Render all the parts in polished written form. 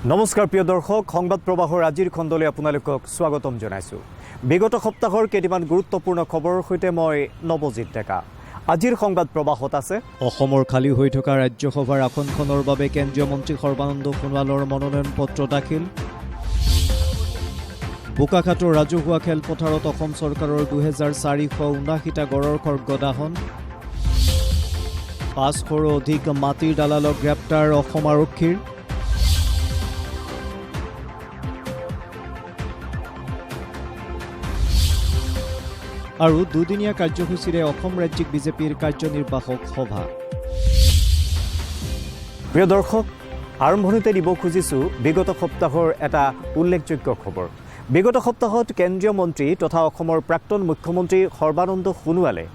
নমস্কাৰ প্ৰিয় দৰ্শক সংবাদ প্ৰবাহৰ আজিৰ খণ্ডলৈ আপোনালোকক স্বাগতম জনাইছো। বিগত সপ্তাহৰ কেইটামান গুৰুত্বপূৰ্ণ খবৰৰ সৈতে মই নৱজিত ডেকা। আজিৰ সংবাদ প্ৰবাহত আছে অসমৰ খালী হৈ থকা ৰাজ্যসভাৰ আসনখনৰ বাবে কেন্দ্ৰীয় মন্ত্ৰী সৰ্বানন্দ সোণোৱালৰ মনোনয়ন পত্ৰ দাখিল। বোকাখাটৰ ৰাজহুৱা খেলপথাৰত অসম চৰকাৰৰ 2479টা গড়ৰ খৰ্গ দাহন। 500ৰো অধিক মাটিৰ দালালক গ্ৰেপ্তাৰ অসম আৰক্ষীৰ। আৰু দুদিনীয়া কাৰ্যসূচীৰে অসম ৰাজ্যিক বিজেপিৰ কাৰ্যনিৰ্বাহক সভা। প্ৰিয় দৰ্শক, আৰম্ভণিতে দিব খুজিছোঁ বিগত সপ্তাহৰ এটা উল্লেখযোগ্য খবৰ। বিগত সপ্তাহত কেন্দ্ৰীয় মন্ত্ৰী তথা অসমৰ প্ৰাক্তন মুখ্যমন্ত্ৰী সৰ্বানন্দ সোণোৱালে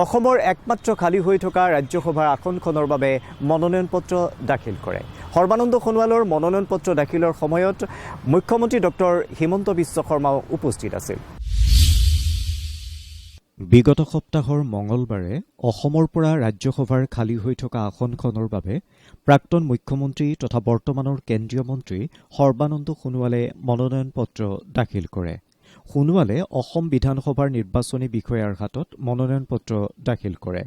অসমৰ একমাত্ৰ খালী হৈ থকা ৰাজ্যসভাৰ আসনখনৰ বাবে মনোনয়ন পত্ৰ দাখিল কৰে। সৰ্বানন্দ সোণোৱালৰ মনোনয়ন পত্ৰ দাখিলৰ সময়ত মুখ্যমন্ত্ৰী ডক্টৰ হিমন্ত বিশ্ব শৰ্মাও উপস্থিত আছিল। বিগত সপ্তাহৰ মঙলবাৰে অসমৰ পৰা ৰাজ্যসভাৰ খালী হৈ থকা আসনখনৰ বাবে প্ৰাক্তন মুখ্যমন্ত্ৰী তথা বৰ্তমানৰ কেন্দ্ৰীয় মন্ত্ৰী সৰ্বানন্দ সোণোৱালে মনোনয়ন পত্ৰ দাখিল কৰে। সোণোৱালে অসম বিধানসভাৰ নিৰ্বাচনী বিষয়াৰ হাতত মনোনয়ন পত্ৰ দাখিল কৰে।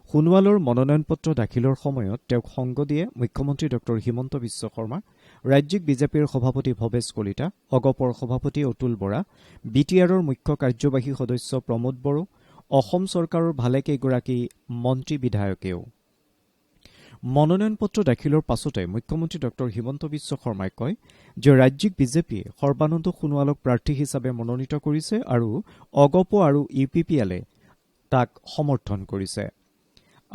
সোণোৱালৰ মনোনয়ন পত্ৰ দাখিলৰ সময়ত তেওঁক সংগ দিয়ে মুখ্যমন্ত্ৰী ডক্টৰ হিমন্ত বিশ্ব শৰ্মা, ৰাজ্যিক বিজেপিৰ সভাপতি ভৱেশ কলিতা, অগপৰ সভাপতি অতুল বৰা, বিটিআৰৰ মুখ্য কাৰ্যবাহী সদস্য প্ৰমোদ বড়ো, অসম চৰকাৰৰ ভালেকেইগৰাকী মন্ত্ৰী বিধায়কেও। মনোনয়ন পত্ৰ দাখিলৰ পাছতে মুখ্যমন্ত্ৰী ডক্টৰ হিমন্ত বিশ্ব শৰ্মাই কয় যে ৰাজ্যিক বিজেপিয়ে সৰ্বানন্দ সোণোৱালক প্ৰাৰ্থী হিচাপে মনোনীত কৰিছে আৰু অগপ আৰু ইউপিপিএলে তাক সমৰ্থন কৰিছে।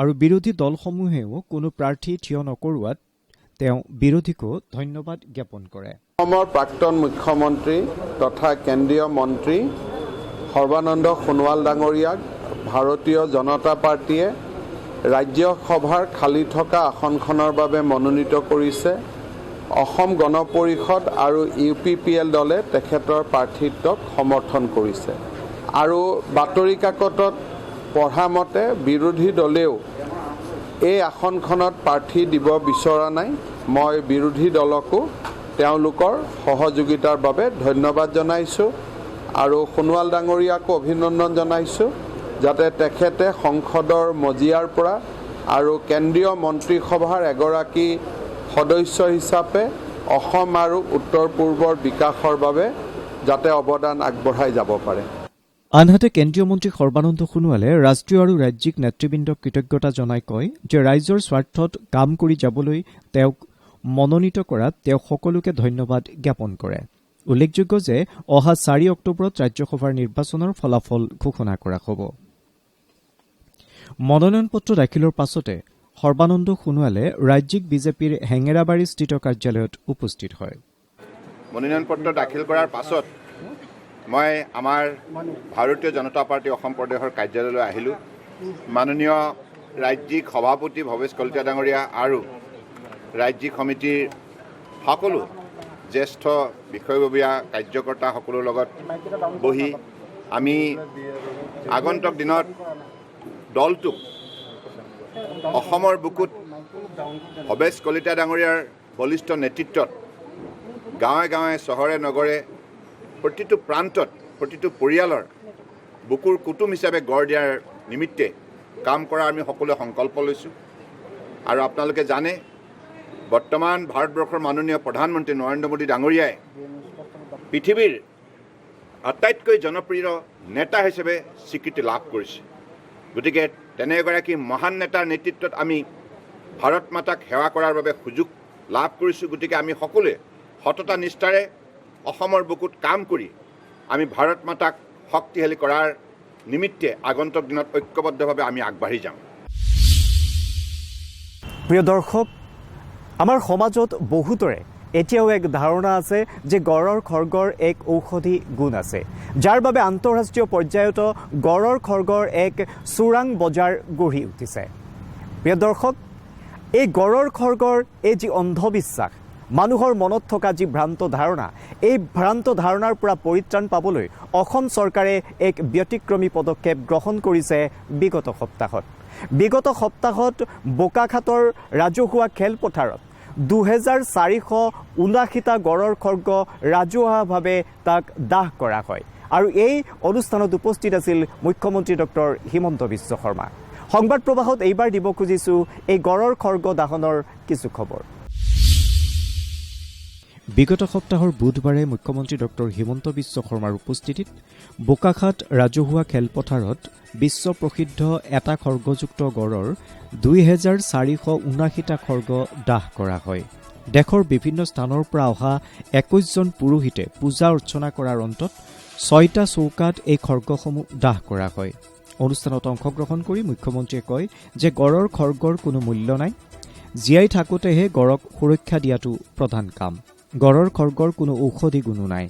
আৰু বিৰোধী দলসমূহেও কোনো প্ৰাৰ্থী থিয় নকৰোৱাত তেওঁ বিৰোধীকো ধন্যবাদ জ্ঞাপন কৰে। অসমৰ প্ৰাক্তন মুখ্যমন্ত্ৰী তথা কেন্দ্ৰীয় মন্ত্ৰী সৰ্বানন্দ সোণোৱাল ডাঙৰীয়াক ভাৰতীয় জনতা পাৰ্টীয়ে ৰাজ্যসভাৰ খালী থকা আসনখনৰ বাবে মনোনীত কৰিছে। অসম গণ পৰিষদ আৰু ইউপিপিএল দলে তেখেতৰ প্ৰাৰ্থিত্বক সমৰ্থন কৰিছে। আৰু বাতৰি কাকতত পঢ়া মতে বিৰোধী দলেও এই আসনখনত প্ৰাৰ্থী দিব বিচৰা নাই। মই বিৰোধী দলকো তেওঁলোকৰ সহযোগিতাৰ বাবে ধন্যবাদ জনাইছোঁ আৰু সোণোৱাল ডাঙৰীয়াকো অভিনন্দন জনাইছোঁ, যাতে তেখেতে সংসদৰ মজিয়াৰ পৰা আৰু কেন্দ্ৰীয় মন্ত্ৰীসভাৰ এগৰাকী সদস্য হিচাপে অসম আৰু উত্তৰ পূৰ্বৰ বিকাশৰ বাবে যাতে অৱদান আগবঢ়াই যাব পাৰে। আনহাতে কেন্দ্ৰীয় মন্ত্ৰী সৰ্বানন্দ সোণোৱালে ৰাষ্ট্ৰীয় আৰু ৰাজ্যিক নেতৃবৃন্দক কৃতজ্ঞতা জনাই কয় যে ৰাইজৰ স্বাৰ্থত কাম কৰি যাবলৈ তেওঁক মনোনীত কৰাত তেওঁ সকলোকে ধন্যবাদ জ্ঞাপন কৰে। উল্লেখযোগ্য যে অহা 4 অক্টোবৰত ৰাজ্যসভাৰ নিৰ্বাচনৰ ফলাফল ঘোষণা কৰা হ'ব। মনোনয়ন পত্ৰ দাখিলৰ পাছতে সৰ্বানন্দ সোণোৱালে ৰাজ্যিক বিজেপিৰ হেঙেৰাবাৰীস্থিত কাৰ্যালয়ত উপস্থিত হয়। মনোনয়ন পত্ৰ দাখিল কৰাৰ পাছত মই আমাৰ ভাৰতীয় জনতা পাৰ্টী অসম প্ৰদেশৰ কাৰ্যালয়লৈ আহিলোঁ। মাননীয় ৰাজ্যিক সভাপতি ভৱেশ কলিতা ডাঙৰীয়া আৰু ৰাজ্যিক সমিতিৰ সকলো জ্যেষ্ঠ বিষয়ববীয়া কাৰ্যকৰ্তাসকলৰ লগত বহি আমি আগন্তুক দিনত দলটোক অসমৰ বুকুত ভৱেশ কলিতা ডাঙৰীয়াৰ বলিষ্ঠ নেতৃত্বত গাঁৱে গাঁৱে চহৰে নগৰে প্ৰতিটো প্ৰান্তত প্ৰতিটো পৰিয়ালৰ বুকুৰ কুটুম হিচাপে গঢ় দিয়াৰ নিমিত্তে কাম কৰাৰ আমি সকলোৱে সংকল্প লৈছোঁ। আৰু আপোনালোকে জানে বৰ্তমান ভাৰতবৰ্ষৰ মাননীয় প্ৰধানমন্ত্ৰী নৰেন্দ্ৰ মোদী ডাঙৰীয়াই পৃথিৱীৰ আটাইতকৈ জনপ্ৰিয় নেতা হিচাপে স্বীকৃতি লাভ কৰিছে। গতিকে তেনে এগৰাকী মহান নেতাৰ নেতৃত্বত আমি ভাৰত মাতাক সেৱা কৰাৰ বাবে সুযোগ লাভ কৰিছোঁ। গতিকে আমি সকলোৱে সততা নিষ্ঠাৰে অসমৰ বুকুত কাম কৰি আমি ভাৰত মাতাক শক্তিশালী কৰাৰ নিমিত্তে আগন্তুক দিনত ঐক্যবদ্ধভাৱে আমি আগবাঢ়ি যাম। প্ৰিয় দৰ্শক, আমাৰ সমাজত বহুতৰে এতিয়াও এক ধাৰণা আছে যে গড়ৰ খৰ্গৰ এক ঔষধি গুণ আছে, যাৰ বাবে আন্তঃৰাষ্ট্ৰীয় পৰ্যায়ত গড়ৰ খৰ্গৰ এক চোৰাং বজাৰ গঢ়ি উঠিছে। প্ৰিয় দৰ্শক, এই গড়ৰ খৰ্গৰ এই যি অন্ধবিশ্বাস, মানুহৰ মনত থকা যি ভ্ৰান্ত ধাৰণা, এই ভ্ৰান্ত ধাৰণাৰ পৰা পৰিত্ৰাণ পাবলৈ অসম চৰকাৰে এক ব্যতিক্ৰমী পদক্ষেপ গ্ৰহণ কৰিছে বিগত সপ্তাহত। বোকাখাটৰ ৰাজহুৱা খেলপথাৰত 2479টা গড়ৰ খৰ্গ ৰাজহুৱাভাৱে তাক দাহ কৰা হয় আৰু এই অনুষ্ঠানত উপস্থিত আছিল মুখ্যমন্ত্ৰী ডক্টৰ হিমন্ত বিশ্ব শৰ্মা। সংবাদ প্ৰবাহত এইবাৰ দিব খুজিছোঁ এই গড়ৰ খৰ্গ দাহনৰ কিছু খবৰ। বিগত সপ্তাহৰ বুধবাৰে মুখ্যমন্ত্ৰী ডক্টৰ হিমন্ত বিশ্ব শৰ্মাৰ উপস্থিতিত বোকাখাট ৰাজহুৱা খেলপথাৰত বিশ্ব প্ৰসিদ্ধ এটা খৰ্গযুক্ত গড়ৰ 2479টা খৰ্গ দাহ কৰা হয়। দেশৰ বিভিন্ন স্থানৰ পৰা অহা 21জন পুৰোহিতে পূজা অৰ্চনা কৰাৰ অন্তত 6টা চৌকাত এই খৰ্গসমূহ দাহ কৰা হয়। অনুষ্ঠানত অংশগ্ৰহণ কৰি মুখ্যমন্ত্ৰীয়ে কয় যে গড়ৰ খৰ্গৰ কোনো মূল্য নাই, জীয়াই থাকোঁতেহে গড়ক সুৰক্ষা দিয়াটো প্ৰধান কাম। গড়ৰ খৰ্গৰ কোনো ঔষধি গুণো নাই।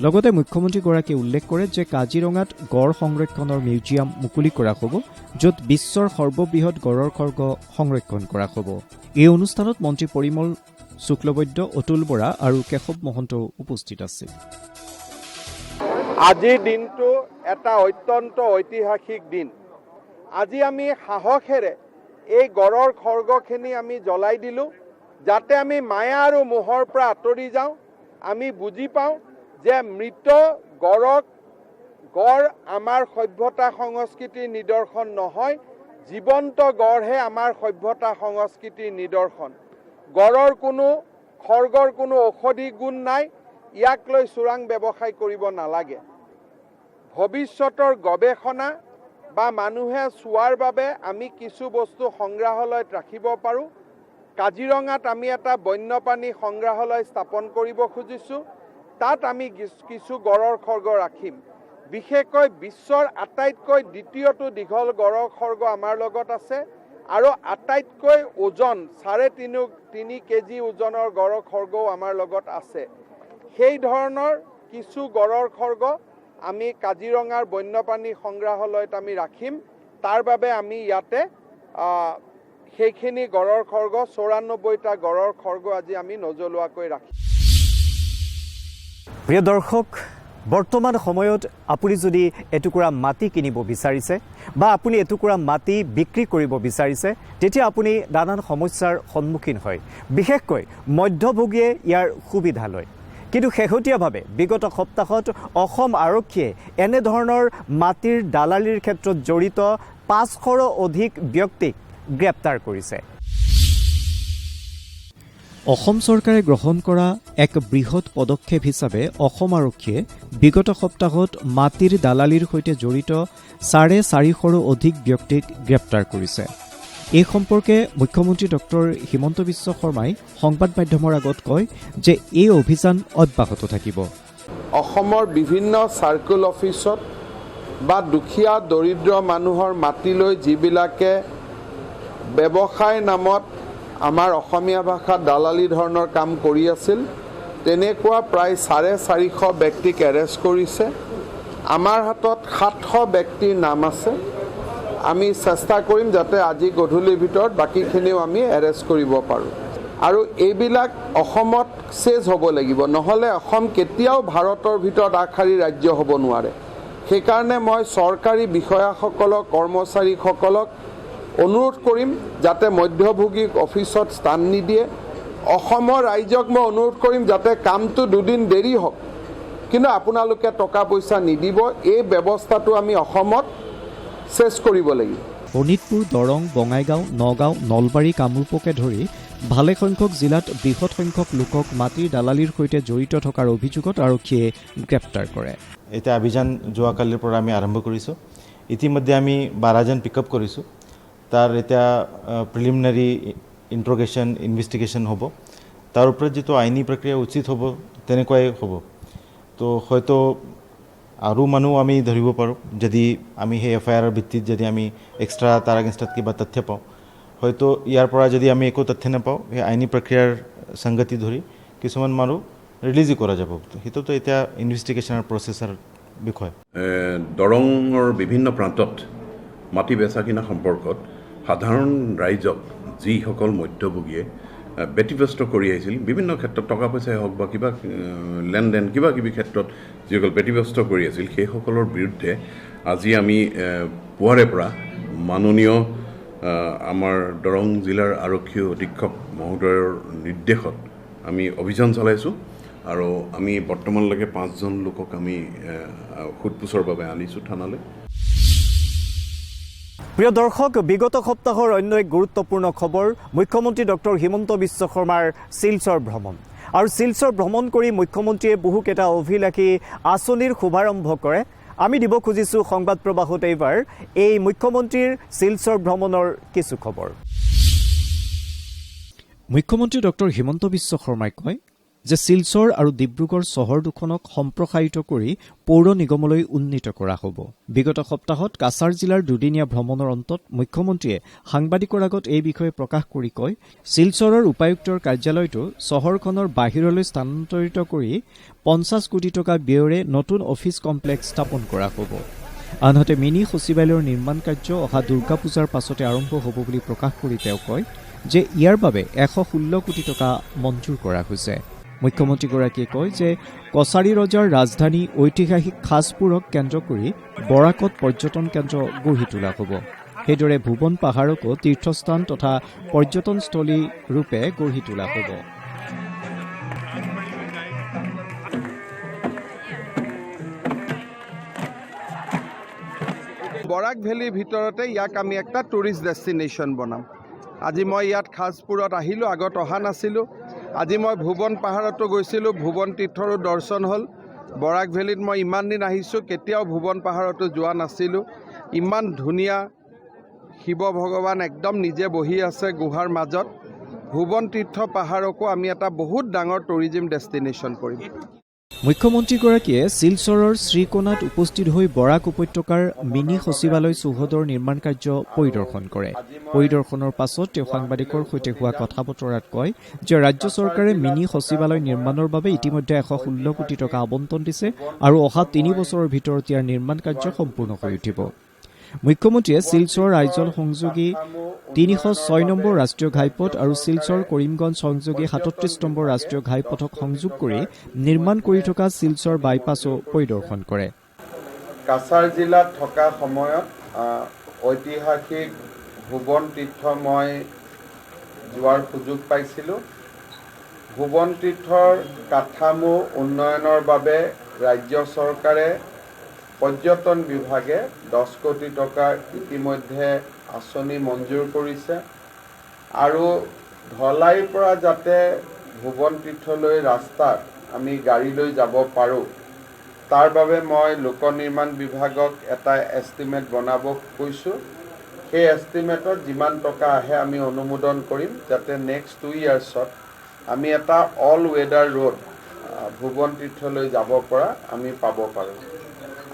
লগতে মুখ্যমন্ত্ৰীগৰাকীয়ে উল্লেখ কৰে যে কাজিৰঙাত গড় সংৰক্ষণৰ মিউজিয়াম মুকলি কৰা হ'ব, য'ত বিশ্বৰ সৰ্ববৃহৎ গড়ৰ খৰ্গ সংৰক্ষণ কৰা হ'ব। এই অনুষ্ঠানত মন্ত্ৰী পৰিমল শুক্লবৈদ্য, অতুল বৰা আৰু কেশৱ মহন্ত উপস্থিত আছিল। আজিৰ দিনটো এটা অত্যন্ত ঐতিহাসিক দিন। আজি আমি সাহসেৰে এই গড়ৰ খৰ্গখিনি আমি জ্বলাই দিলোঁ, যাতে আমি মায়া আৰু মোহৰ পৰা আঁতৰি যাওঁ। আমি বুজি পাওঁ যে মৃত গড় আমাৰ সভ্যতা সংস্কৃতিৰ নিদৰ্শন নহয়, জীৱন্ত গড়হে আমাৰ সভ্যতা সংস্কৃতিৰ নিদৰ্শন। গড়ৰ খৰ্গৰ কোনো ঔষধি গুণ নাই, ইয়াক লৈ চোৰাং ব্যৱসায় কৰিব নালাগে। ভৱিষ্যতৰ গৱেষণা বা মানুহে চোৱাৰ বাবে আমি কিছু বস্তু সংগ্ৰহালয়ত ৰাখিব পাৰোঁ। কাজিৰঙাত আমি এটা বন্যপ্ৰাণী সংগ্ৰহালয় স্থাপন কৰিব খুজিছোঁ। তাত আমি কিছু গড়ৰ খৰ্গ ৰাখিম। বিশেষকৈ বিশ্বৰ আটাইতকৈ দ্বিতীয়টো দীঘল গড়ৰ খৰ্গ আমাৰ লগত আছে আৰু আটাইতকৈ ওজন 3.5 কেজি ওজনৰ গড়ৰ খৰ্গও আমাৰ লগত আছে। সেই ধৰণৰ কিছু গড়ৰ খৰ্গ আমি কাজিৰঙাৰ বন্যপ্ৰাণী সংগ্ৰহালয়ত আমি ৰাখিম। তাৰ বাবে আমি ইয়াতে সেইখিনি গড়ৰ খৰ্গ 94টা গড়ৰ খৰ্গ আজি আমি নজ্বলোৱাকৈ ৰাখিম। প্ৰিয় দৰ্শক, বৰ্তমান সময়ত আপুনি যদি এটুকুৰা মাটি কিনিব বিচাৰিছে বা আপুনি এটুকুৰা মাটি বিক্ৰী কৰিব বিচাৰিছে, তেতিয়া আপুনি নানান সমস্যাৰ সন্মুখীন হয়। বিশেষকৈ মধ্যভোগীয়ে ইয়াৰ সুবিধা লয়। কিন্তু শেহতীয়াভাৱে বিগত সপ্তাহত অসম আৰক্ষীয়ে এনেধৰণৰ মাটিৰ দালালিৰ ক্ষেত্ৰত জড়িত 500ৰো অধিক ব্যক্তিক গ্ৰেপ্তাৰ কৰিছে। অসম চৰকাৰে গ্ৰহণ কৰা এক বৃহৎ পদক্ষেপ হিচাপে অসম আৰক্ষীয়ে বিগত সপ্তাহত মাটিৰ দালালিৰ সৈতে জড়িত 450ৰো অধিক ব্যক্তিক গ্ৰেপ্তাৰ কৰিছে। এই সম্পৰ্কে মুখ্যমন্ত্ৰী ডক্টৰ হিমন্ত বিশ্ব শৰ্মাই সংবাদ মাধ্যমৰ আগত কয় যে এই অভিযান অব্যাহত থাকিব। অসমৰ বিভিন্ন চাৰ্কুল অফিচত বা দুখীয়া দৰিদ্ৰ মানুহৰ মাটি লৈ যিবিলাকে ব্যৱসায় নামত আমাৰ অসমীয়া ভাষাত দালালি ধৰণৰ কাম কৰি আছিল, তেনেকুৱা প্ৰায় 450 ব্যক্তিক এৰেষ্ট কৰিছে। আমাৰ হাতত 700 ব্যক্তিৰ নাম আছে। আমি চেষ্টা কৰিম যাতে আজি গধূলিৰ ভিতৰত বাকীখিনিও আমি এৰেষ্ট কৰিব পাৰোঁ। আৰু এইবিলাক অসমত চেজ হ'ব লাগিব, নহ'লে অসম কেতিয়াও ভাৰতৰ ভিতৰত আগশাৰী ৰাজ্য হ'ব নোৱাৰে। সেইকাৰণে মই চৰকাৰী বিষয়াসকলক, কৰ্মচাৰীসকলক অনুৰোধ কৰিম যাতে মধ্যভোগীক অফিচত স্থান নিদিয়ে। অসমৰ ৰাইজক মই অনুৰোধ কৰিম যাতে কামটো দুদিন দেৰি হওক, কিন্তু আপোনালোকে টকা পইচা নিদিব। এই ব্যৱস্থাটো আমি অসমত চেছ কৰিব লাগিব। শোণিতপুৰ, দৰং, বঙাইগাঁও, নগাঁও, নলবাৰী, কামৰূপকে ধৰি ভালেসংখ্যক জিলাত বৃহৎ সংখ্যক লোকক মাটিৰ দালালিৰ সৈতে জড়িত থকাৰ অভিযোগত আৰক্ষীয়ে গ্ৰেপ্তাৰ কৰে। এতিয়া অভিযান যোৱাকালিৰ পৰা আমি আৰম্ভ কৰিছোঁ। ইতিমধ্যে আমি 12জন পিকআপ কৰিছোঁ। তাৰ এতিয়া প্ৰিলিমিনাৰী ইণ্ট্ৰগেশ্যন, ইনভেষ্টিগেশ্যন হ'ব। তাৰ ওপৰত যিটো আইনী প্ৰক্ৰিয়া উচিত হ'ব তেনেকুৱাই হ'ব। তো হয়তো আৰু মানুহ আমি ধৰিব পাৰোঁ যদি আমি সেই FIR ভিত্তিত যদি আমি এক্সট্ৰা তাৰ এগেইনষ্টত কিবা তথ্য পাওঁ। হয়তো ইয়াৰ পৰা যদি আমি একো তথ্য নাপাওঁ, সেই আইনী প্ৰক্ৰিয়াৰ সংগতি ধৰি কিছুমান মানুহ ৰিলিজো কৰা যাব। সেইটোতো এতিয়া ইনভেষ্টিগেশ্যনৰ প্ৰচেছৰ বিষয়। দৰঙৰ বিভিন্ন প্ৰান্তত মাটি বেচা কিনা সম্পৰ্কত সাধাৰণ ৰাইজক যিসকল মধ্যভোগীয়ে ব্যতিব্যস্ত কৰি আহিছিল, বিভিন্ন ক্ষেত্ৰত টকা পইচাই হওক বা কিবা লেনদেন কিবা কিবি ক্ষেত্ৰত যিসকল ব্যতিব্যস্ত কৰি আছিল, সেইসকলৰ বিৰুদ্ধে আজি আমি পুৱাৰে পৰা মাননীয় আমাৰ দৰং জিলাৰ আৰক্ষী অধীক্ষক মহোদয়ৰ নিৰ্দেশত আমি অভিযান চলাইছোঁ আৰু আমি বৰ্তমানলৈকে 5জন লোকক আমি সোধপোছৰ বাবে আনিছোঁ থানালৈ। প্ৰিয় দৰ্শক, বিগত সপ্তাহৰ অন্য এক গুৰুত্বপূৰ্ণ খবৰ, মুখ্যমন্ত্ৰী ডক্টৰ হিমন্ত বিশ্ব শৰ্মাৰ শিলচৰ ভ্ৰমণ। আৰু শিলচৰ ভ্ৰমণ কৰি মুখ্যমন্ত্ৰীয়ে বহুকেইটা অভিলাষী আঁচনিৰ শুভাৰম্ভ কৰে। আমি দিব খুজিছোঁ সংবাদ প্ৰবাহত এইবাৰ এই মুখ্যমন্ত্ৰীৰ শিলচৰ ভ্ৰমণৰ কিছু খবৰ। মুখ্যমন্ত্ৰী ডক্টৰ হিমন্ত বিশ্ব শৰ্মাই কয় যে শিলচৰ আৰু ডিব্ৰুগড় চহৰ দুখনক সম্প্ৰসাৰিত কৰি পৌৰ নিগমলৈ উন্নীত কৰা হ'ব। বিগত সপ্তাহত কাছাৰ জিলাৰ দুদিনীয়া ভ্ৰমণৰ অন্তত মুখ্যমন্ত্ৰীয়ে সাংবাদিকৰ আগত এই বিষয়ে প্ৰকাশ কৰি কয়, শিলচৰৰ উপায়ুক্তৰ কাৰ্যালয়টো চহৰখনৰ বাহিৰলৈ স্থানান্তৰিত কৰি 50 কোটি টকা ব্যয়েৰে নতুন অফিচ কমপ্লেক্স স্থাপন কৰা হ'ব। আনহাতে মিনি সচিবালয়ৰ নিৰ্মাণ কাৰ্য অহা দুৰ্গা পূজাৰ পাছতে আৰম্ভ হ'ব বুলি প্ৰকাশ কৰি তেওঁ কয় যে ইয়াৰ বাবে 116 কোটি টকা মঞ্জুৰ কৰা হৈছে। মুখ্যমন্ত্ৰীগৰাকীয়ে কয় যে কছাৰী ৰজাৰ ৰাজধানী ঐতিহাসিক খাছপুৰক কেন্দ্ৰ কৰি বৰাকত পৰ্যটন কেন্দ্ৰ গঢ়ি তোলা হ'ব। সেইদৰে ভুৱন পাহাৰকো তীৰ্থস্থান তথা পৰ্যটনস্থলী ৰূপে গঢ়ি তোলা হ'ব। বৰাক ভেলীৰ ভিতৰতে ইয়াক আমি একটা টুৰিষ্ট ডেষ্টিনেশ্যন বনাম। আজি মই ইয়াত খাছপুৰত আহিলোঁ, আগত অহা নাছিলোঁ। আজি মই ভুৱন পাহাৰতো গৈছিলোঁ, ভুৱন তীৰ্থৰো দৰ্শন হ'ল। বৰাক ভেলীত মই ইমান দিন আহিছোঁ, কেতিয়াও ভুৱন পাহাৰতো যোৱা নাছিলোঁ। ইমান ধুনীয়া শিৱ ভগৱান একদম নিজে বহি আছে গুহাৰ মাজত। ভুৱন তীৰ্থ পাহাৰকো আমি এটা বহুত ডাঙৰ টুৰিজিম ডেষ্টিনেশ্যন কৰিম। মুখ্যমন্ত্ৰীগৰাকীয়ে শিলচৰৰ শ্ৰীকোণাত উপস্থিত হৈ বৰাক উপত্যকাৰ মিনি সচিবালয় চৌহদৰ নিৰ্মাণ কাৰ্য পৰিদৰ্শন কৰে। পৰিদৰ্শনৰ পাছত তেওঁ সাংবাদিকৰ সৈতে হোৱা কথা বতৰাত কয় যে ৰাজ্য চৰকাৰে মিনি সচিবালয় নিৰ্মাণৰ বাবে ইতিমধ্যে 116 কোটি টকা আবণ্টন দিছে আৰু অহা 3 বছৰৰ ভিতৰত ইয়াৰ নিৰ্মাণ কাৰ্য সম্পূৰ্ণ হৈ উঠিব। মুখ্যমন্ত্ৰীয়ে শিলচৰ আইজল সংযোগী 306 নম্বৰ ৰাষ্ট্ৰীয় ঘাইপথ আৰু শিলচৰ কৰিমগঞ্জ সংযোগী 37 নম্বৰ ৰাষ্ট্ৰীয় ঘাইপথক সংযোগ কৰি নিৰ্মাণ কৰি থকা শিলচৰ বাইপাছো পৰিদৰ্শন কৰে। কাছাৰ জিলাত থকা সময়ত ঐতিহাসিক ভুৱন তীৰ্থ মই যোৱাৰ সুযোগ পাইছিলোঁ। ভুৱন তীৰ্থৰ কাঠামো উন্নয়নৰ বাবে ৰাজ্য চৰকাৰে পৰ্যটন বিভাগে 10 কোটি টকাৰ ইতিমধ্যে আঁচনি মঞ্জুৰ কৰিছে আৰু ধলাইৰ পৰা যাতে ভুৱন তীৰ্থলৈ ৰাস্তাত আমি গাড়ী লৈ যাব পাৰোঁ, তাৰ বাবে মই লোক নিৰ্মাণ বিভাগক এটা এষ্টিমেট বনাব কৈছোঁ। সেই এষ্টিমেটত যিমান টকা আহে আমি অনুমোদন কৰিম, যাতে নেক্সট 2 ইয়াৰ্ছত আমি এটা অল ৱেডাৰ ৰোড ভুৱন তীৰ্থলৈ যাব পৰা আমি পাব পাৰোঁ।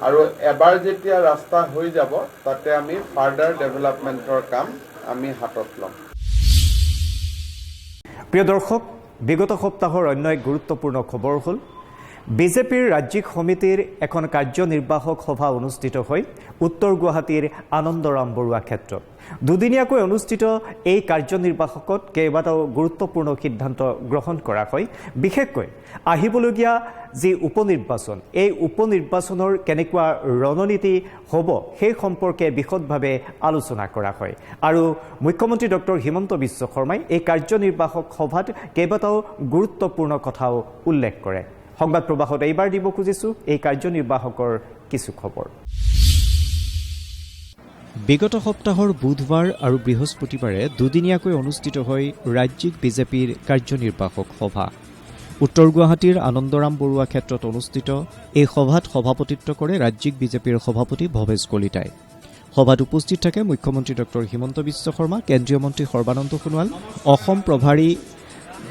আৰু এবাৰ যেতিয়া ৰাস্তা হৈ যাব, তাতে আমি ফাৰ্ডাৰ ডেভেলপমেণ্টৰ কাম আমি হাতত ল'ম। প্ৰিয় দৰ্শক, বিগত সপ্তাহৰ অন্য এক গুৰুত্বপূৰ্ণ খবৰ হ'ল বিজেপিৰ ৰাজ্যিক সমিতিৰ এখন কাৰ্যনিৰ্বাহক সভা অনুষ্ঠিত হৈ উত্তৰ গুৱাহাটীৰ আনন্দৰাম বৰুৱা ক্ষেত্ৰত। দুদিনীয়াকৈ অনুষ্ঠিত এই কাৰ্যনিৰ্বাহকত কেইবাটাও গুৰুত্বপূৰ্ণ সিদ্ধান্ত গ্ৰহণ কৰা হয়। বিশেষকৈ আহিবলগীয়া যি উপনিৰ্বাচন, এই উপনিৰ্বাচনৰ কেনেকুৱা ৰণনীতি হ'ব সেই সম্পৰ্কে বিশদভাৱে আলোচনা কৰা হয়। আৰু মুখ্যমন্ত্ৰী ডক্টৰ হিমন্ত বিশ্ব শৰ্মাই এই কাৰ্যনিৰ্বাহক সভাত কেইবাটাও গুৰুত্বপূৰ্ণ কথাও উল্লেখ কৰে। সংবাদ প্ৰবাহত এইবাৰ দিব খুজিছোঁ এই কাৰ্যনিৰ্বাহকৰ কিছু খবৰ। বিগত সপ্তাহৰ বুধবাৰ আৰু বৃহস্পতিবাৰে দুদিনীয়াকৈ অনুষ্ঠিত হয় ৰাজ্যিক বিজেপিৰ কাৰ্যনিৰ্বাহক সভা। উত্তৰ গুৱাহাটীৰ আনন্দৰাম বৰুৱা ক্ষেত্ৰত অনুষ্ঠিত এই সভাত সভাপতিত্ব কৰে ৰাজ্যিক বিজেপিৰ সভাপতি ভৱেশ কলিতাই। সভাত উপস্থিত থাকে মুখ্যমন্ত্ৰী ডক্টৰ হিমন্ত বিশ্ব শৰ্মা, কেন্দ্ৰীয় মন্ত্ৰী সৰ্বানন্দ সোণোৱাল, অসম প্ৰভাৰী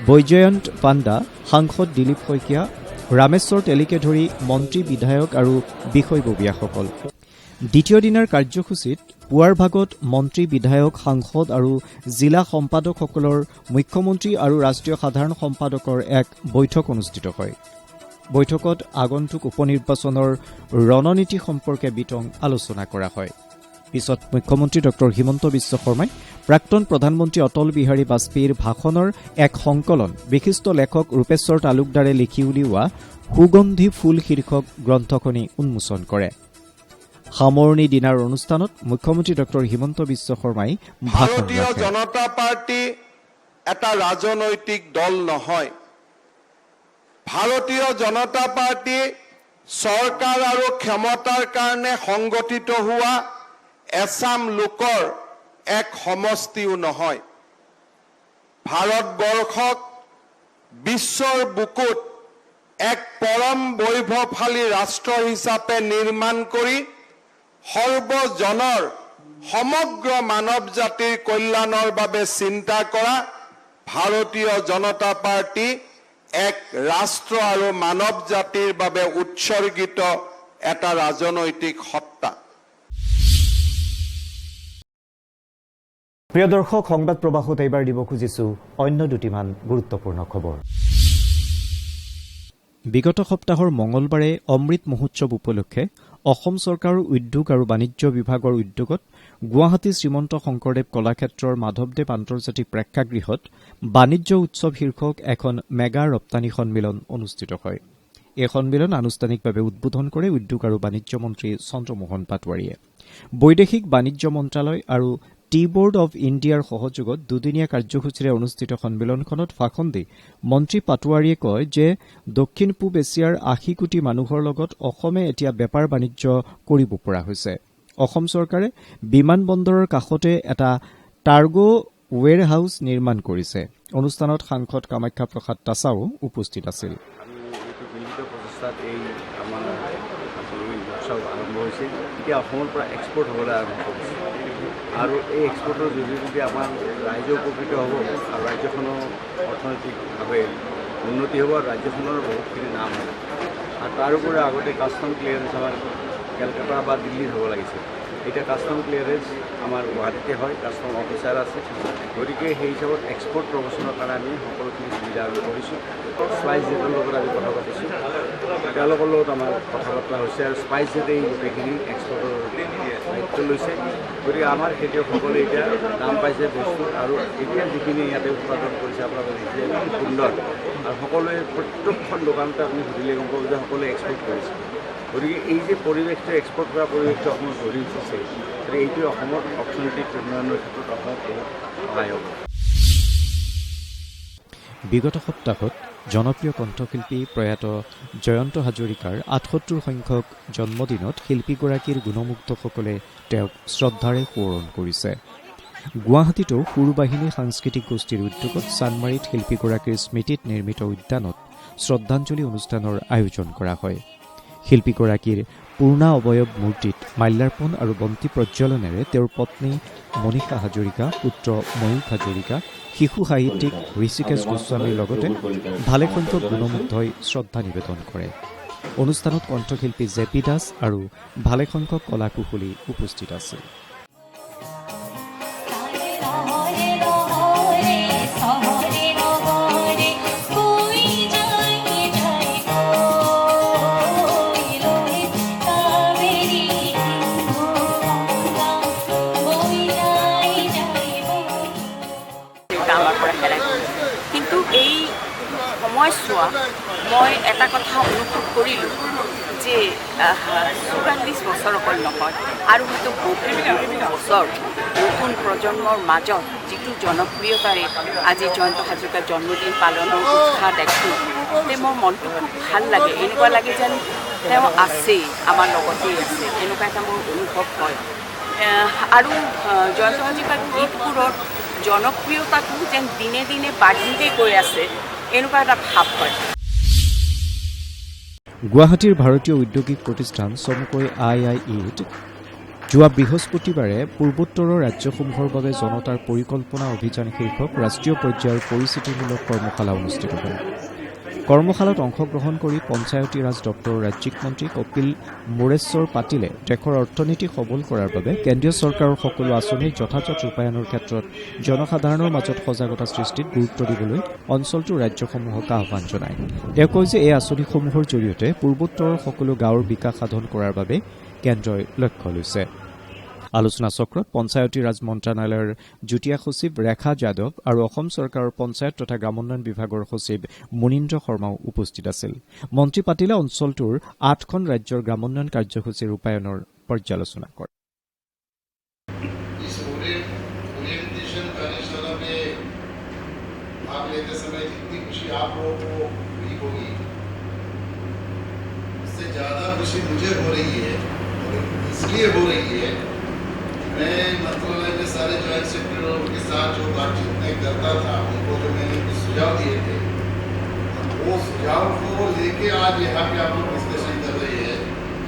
বৈজয়ন্ত পাণ্ডা, সাংসদ দিলীপ শইকীয়া, ৰামেশ্বৰ তেলীকে ধৰি মন্ত্ৰী, বিধায়ক আৰু বিষয়ববীয়াসকল। দ্বিতীয় দিনাৰ কাৰ্যসূচীত পুৱাৰ ভাগত মন্ত্ৰী, বিধায়ক, সাংসদ আৰু জিলা সম্পাদকসকলৰ মুখ্যমন্ত্ৰী আৰু ৰাষ্ট্ৰীয় সাধাৰণ সম্পাদকৰ এক বৈঠক অনুষ্ঠিত হয়। বৈঠকত আগন্তুক উপনিৰ্বাচনৰ ৰণনীতি সম্পৰ্কে বিতং আলোচনা কৰা হয়। পিছত মুখ্যমন্ত্ৰী ডক্টৰ হিমন্ত বিশ্ব শৰ্মাই প্ৰাক্তন প্ৰধানমন্ত্ৰী অটল বিহাৰী বাজপেয়ীৰ ভাষণৰ এক সংকলন বিশিষ্ট লেখক ৰূপেশ্বৰ তালুকদাৰে লিখি উলিওৱা সুগন্ধি ফুল শীৰ্ষক গ্ৰন্থখনি উন্মোচন কৰে। সামৰণি দিনাৰ অনুষ্ঠানত মুখ্যমন্ত্ৰী ডক্টৰ হিমন্ত বিশ্ব শৰ্মাই ভাষণ ভাৰতীয় ৰাখে। জনতা পাৰ্টি এটা ৰাজনৈতিক দল নহয়। ভাৰতীয় জনতা পাৰ্টি চৰকাৰ আৰু ক্ষমতাৰ কাৰণে সংগঠিত হোৱা এছাম লোকৰ এক সমষ্টিও নহয়। ভাৰতবৰ্ষক বিশ্বৰ বুকুত এক পৰম বৈভৱশালী ৰাষ্ট্ৰ হিচাপে নিৰ্মাণ কৰি সৰ্বজনৰ সমগ্ৰ মানৱ জাতিৰ কল্যাণৰ বাবে চিন্তা কৰা ভাৰতীয় জনতা পাৰ্টি এক ৰাষ্ট্ৰ আৰু মানৱ জাতিৰ বাবে উৎসৰ্গিত এটা ৰাজনৈতিক সত্তা। প্ৰিয় দৰ্শক, সংবাদ প্ৰবাহত এইবাৰ দিব খুজিছো অন্য দুটিমান গুৰুত্বপূৰ্ণ খবৰ। বিগত সপ্তাহৰ মঙলবাৰে অমৃত মহোৎসৱ উপলক্ষে অসম চৰকাৰৰ উদ্যোগ আৰু বাণিজ্য বিভাগৰ উদ্যোগত গুৱাহাটী শ্ৰীমন্ত শংকৰদেৱ কলাক্ষেত্ৰৰ মাধৱদেৱ আন্তৰ্জাতিক প্ৰেক্ষাগৃহত বাণিজ্য উৎসৱ শীৰ্ষক এখন মেগা ৰপ্তানি সন্মিলন অনুষ্ঠিত হয়। এই সন্মিলন আনুষ্ঠানিকভাৱে উদ্বোধন কৰে উদ্যোগ আৰু বাণিজ্য মন্ত্ৰী চন্দ্ৰমোহন পাটোৱাৰীয়ে। বৈদেশিক বাণিজ্য মন্ত্ৰালয় আৰু টি বোৰ্ড অৱ ইণ্ডিয়াৰ সহযোগত দুদিনীয়া কাৰ্যসূচীৰে অনুষ্ঠিত সন্মিলনখনত ভাষণ দি মন্ত্ৰী পাটোৱাৰীয়ে কয় যে দক্ষিণ পূব এছিয়াৰ ৮০ কোটি মানুহৰ লগত অসমে এতিয়া বেপাৰ বাণিজ্য কৰিব পৰা হৈছে। অসম চৰকাৰে বিমান বন্দৰৰ কাষতে এটা টাৰ্গো ৱেৰ হাউচ নিৰ্মাণ কৰিছে। অনুষ্ঠানত সাংসদ কামাখ্যা প্ৰসাদ তাছাও উপস্থিত আছিল। আৰম্ভ হৈছে, এতিয়া অসমৰ পৰা এক্সপৰ্ট হ'বলৈ আৰম্ভ কৰিছে আৰু এই এক্সপৰ্টৰ জৰিয়তে আমাৰ ৰাইজে উপকৃত হ'ব আৰু ৰাজ্যখনৰ অৰ্থনৈতিকভাৱে উন্নতি হ'ব আৰু ৰাজ্যখনৰ বহুতখিনি নাম হ'ব। আৰু তাৰোপৰি আগতে কাষ্টম ক্লিয়াৰেঞ্চ আমাৰ কেলকাতা বা দিল্লীত হ'ব লাগিছিল, এতিয়া কাষ্টম ক্লিয়াৰেঞ্চ আমাৰ গুৱাহাটীতে হয়, কাষ্টম অফিচাৰ আছে। গতিকে সেই হিচাপত এক্সপৰ্ট প্ৰমোচনৰ কাৰণে আমি সকলোখিনি সুবিধা আমি কৰিছোঁ। স্পাইচ জেটৰ লগত আমি কথা পাতিছোঁ, তেওঁলোকৰ লগত আমাৰ কথা বতৰা হৈছে আৰু স্পাইচ জেটে গোটেইখিনি এক্সপৰ্টৰ দায়িত্ব লৈছে। গতিকে আমাৰ খেতিয়কসকলে এতিয়া দাম পাইছে বস্তু আৰু এতিয়া যিখিনি ইয়াতে উৎপাদন কৰিছে আপোনালোকে দেখিছে সুন্দৰ আৰু সকলোৱে প্ৰত্যেকখন দোকানতে আপুনি সুধিলে গম পাব যে সকলোৱে এক্সপৰ্ট কৰিছে। গতিকে এই যে পৰিৱেশটো এক্সপৰ্ট কৰা পৰিৱেশটো অসমত গঢ়ি উঠিছে, গতিকে এইটোৱে অসমৰ অৰ্থনৈতিক উন্নয়নৰ ক্ষেত্ৰত অসমত বহুত সহায় হ'ব। বিগত সপ্তাহত জনপ্ৰিয় কণ্ঠশিল্পী প্ৰয়াত জয়ন্ত হাজৰিকাৰ ৭৮ সংখ্যক জন্মদিনত শিল্পীগৰাকীৰ গুণমুগ্ধসকলে তেওঁক শ্ৰদ্ধাৰে সোঁৱৰণ কৰিছে। গুৱাহাটীতো সুৰবাহিনী সাংস্কৃতিক গোষ্ঠীৰ উদ্যোগত চানমাৰীত শিল্পীগৰাকীৰ স্মৃতিত নিৰ্মিত উদ্যানত শ্ৰদ্ধাঞ্জলি অনুষ্ঠানৰ আয়োজন কৰা হয়। শিল্পীগৰাকীৰ পূৰ্ণা অৱয়ব মূৰ্তিত মাল্যাৰ্পণ আৰু বন্তি প্ৰজ্বলনেৰে তেওঁৰ পত্নী মনীষা হাজৰিকা, পুত্ৰ ময়ূখ হাজৰিকা, শিশু সাহিত্যিক ঋষিকেশ গোস্বামীৰ লগতে ভালেসংখ্যক গুণমুগ্ধই শ্ৰদ্ধা নিবেদন কৰে। অনুষ্ঠানত কণ্ঠশিল্পী জে পি দাস আৰু ভালেসংখ্যক কলা কুশলী উপস্থিত আছিল। কিন্তু এই সময়ছোৱা মই এটা কথা অনুভৱ কৰিলোঁ যে ৪৪ বছৰ অকল নহয় আৰু হয়তো বহু বছৰ নতুন প্ৰজন্মৰ মাজত যিটো জনপ্ৰিয়তাৰে আজি জয়ন্ত হাজৰিকাৰ জন্মদিন পালনৰ উৎসাহ দেখোঁ, তে মোৰ মনটো খুব ভাল লাগে। এনেকুৱা লাগে যেন তেওঁ আছেই, আমাৰ লগতেই আছে, এনেকুৱা এটা মোৰ অনুভৱ হয়। আৰু জয়ন্ত হাজৰিকাৰ গীতবোৰৰ জনপ্ৰিয়তাটো যেন দিনে দিনে বাঢ়িতে গৈ আছে, এনেকুৱা এটা ভাৱ হয়। গুৱাহাটীৰ ভাৰতীয় ঔদ্যোগিক প্ৰতিষ্ঠান চমুকৈ IIEত যোৱা বৃহস্পতিবাৰে পূৰ্বোত্তৰৰ ৰাজ্যসমূহৰ বাবে জনতাৰ পৰিকল্পনা অভিযান শীৰ্ষক ৰাষ্ট্ৰীয় পৰ্যায়ৰ পৰিস্থিতিমূলক কৰ্মশালা অনুষ্ঠিত হয়। কৰ্মশালাত অংশগ্ৰহণ কৰি পঞ্চায়তী ৰাজ দপ্তৰৰ ৰাজ্যিক মন্ত্ৰী কপিল মোৰেশ্বৰ পাটিলে দেশৰ অৰ্থনীতি সবল কৰাৰ বাবে কেন্দ্ৰীয় চৰকাৰৰ সকলো আঁচনিৰ যথাযথ ৰূপায়ণৰ ক্ষেত্ৰত জনসাধাৰণৰ মাজত সজাগতা সৃষ্টিত গুৰুত্ব দিবলৈ অঞ্চলটোৰ ৰাজ্যসমূহক আহ্বান জনায়। তেওঁ কয় যে এই আঁচনিসমূহৰ জৰিয়তে পূৰ্বোত্তৰৰ সকলো গাঁৱৰ বিকাশ সাধন কৰাৰ বাবে কেন্দ্ৰই লক্ষ্য লৈছে। আলোচনা চক্ৰত পঞ্চায়তী ৰাজ মন্ত্ৰালয়ৰ যুটীয়া সচিব ৰেখা যাদৱ আৰু অসম চৰকাৰৰ পঞ্চায়ত তথা গ্ৰামোন্নয়ন বিভাগৰ সচিব মুনীন্দ্ৰ শৰ্মাও উপস্থিত আছিল। মন্ত্ৰী পাটিলে অঞ্চলটোৰ ৮খন ৰাজ্যৰ গ্ৰামোন্নয়ন কাৰ্যসূচী ৰূপায়ণৰ পৰ্যালোচনা কৰে। भाग लेते समय जितनी खुशी आप लोगों को हुई होगी, उससे ज़्यादा खुशी मुझे हो रही है। और इसलिए हो रही है, मैं मंत्रालय में सारे जॉइंट सेक्रेटरी के साथ जो बातचीत मैं करता था, उनको जो मैंने कुछ सुझाव दिए थे, वो सुझाव को लेके आज यहाँ पे आप लोग डिस्कशन कर रहे हैं,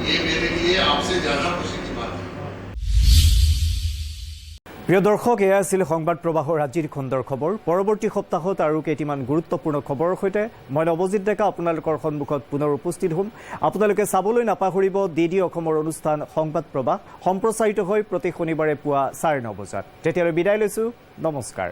ये मेरे लिए आपसे ज़्यादा खुशी की बात है। প্ৰিয় দৰ্শক, এয়া আছিল সংবাদ প্ৰবাহৰ আজিৰ খণ্ডৰ খবৰ। পৰৱৰ্তী সপ্তাহত আৰু কেইটিমান গুৰুত্বপূৰ্ণ খবৰৰ সৈতে মই নৱজিৎ ডেকা আপোনালোকৰ সন্মুখত পুনৰ উপস্থিত হ'ম। আপোনালোকে চাবলৈ নাপাহৰিব DD অসমৰ অনুষ্ঠান সংবাদ প্ৰবাহ সম্প্ৰচাৰিত হয় প্ৰতি শনিবাৰে পুৱা 9:30 বজাত। তেতিয়ালৈ বিদায় লৈছোঁ, নমস্কাৰ।